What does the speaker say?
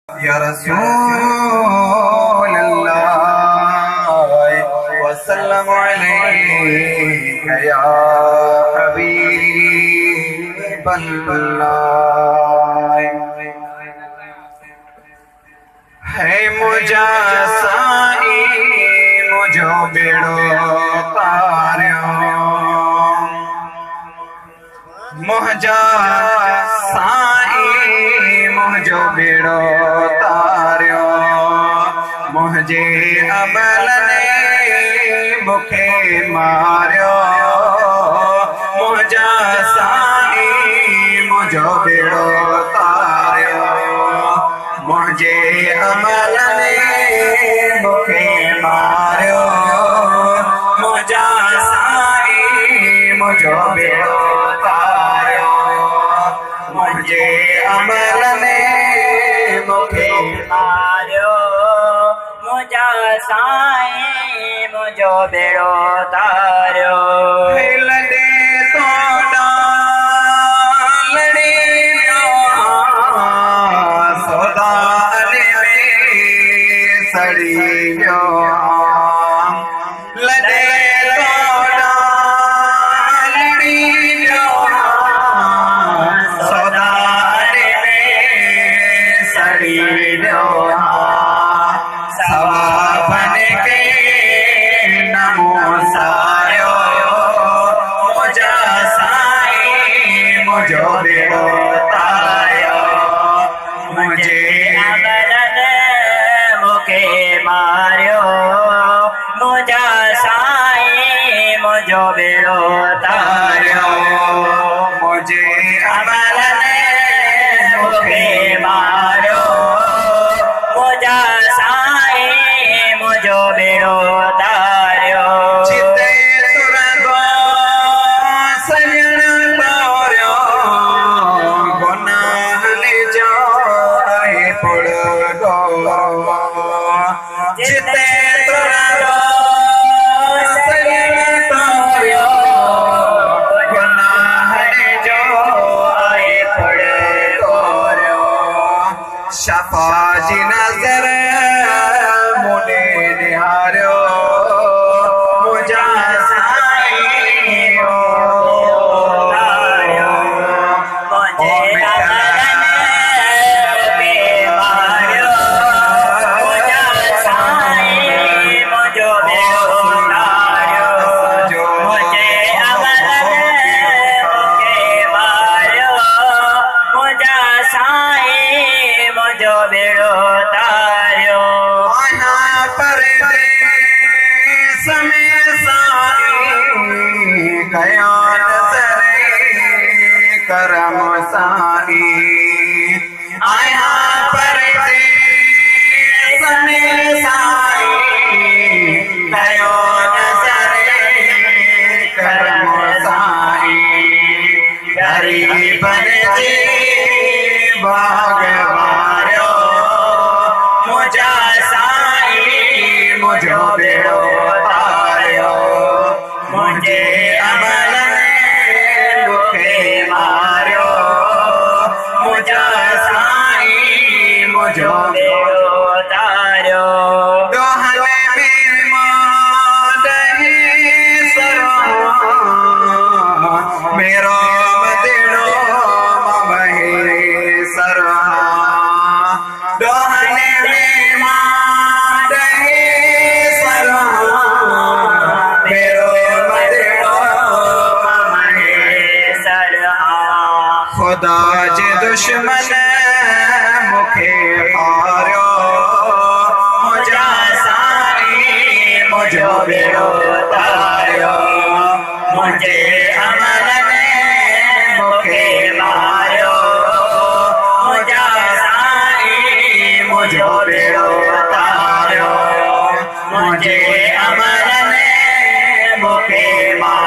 या रसूल अल्लाह वसल्लम अलैका या हबीब अल्लाह। है मुझा साई मुझो बेड़ो तारियो, मुझा साई मुझो बेड़ो तारियो, मुझे अमल ने मुखे मारियो, मुझा साई मुझो बेड़ो तारियो, मुझे अमल ने मुखे मारियो, मुझा साई मुझो बेड़ो तारियो, मुझे अमल ने मुखे मारियो, मुझा साई मुझो बेड़ो तारियो। लड़े तो लड़ी सौदा में सड़ी जो लड़े तो लड़ी जो सौदा में सड़ी जो सवा बन के नमो सायो, मुझा साई मुझो बेड़ो तारियो, मुझे अमल ने मुखे मारियो, मुझा साई मुझो बेड़ो तारियो, मुझे अमल ने मुखे मारियो, मुझा साई मुझो बेड़ो तारियो। चिते तुरंदो सजन तोरियो, गुनाह ने जो आए पुड़ गो, चिते तुरंदो सजन तोरियो, गुनाह ने जो आए पुड़ गो, शफा जी नजर मुने निहारियो, मुझा साई तारियो, मुझे अमल ने मुखे मारियो, मुझा साई मुझो बेड़ो तारियो, मुझे अमल ने मुखे मारियो, मुझा साई मुझो बेड़ो तारियो। आना परदेस में साई गया नजरे करम साई, आया परदेस में साई गया नजरे करम साई, गरीबन जी बाग मारियो, मुझा साई मुझो बेड़ो तारियो, मुझे अमल ने मुखे मारियो, मुझा साई मुझो बेड़ो तारियो। दोहन में मादहे सरा मेरो मदेड़ो ममहे सरा, दोहन में मादहे सरा मेरो मदेड़ो ममहे सरहा खुदा जे दुश्मन मुखे हारियो, मुझा साई मुझो बेड़ो तारियो, मुझे अमल ने मुखे मारियो, मुझा साई मुझो बेड़ो तारियो, मुझे अमल ने मुखे मारियो।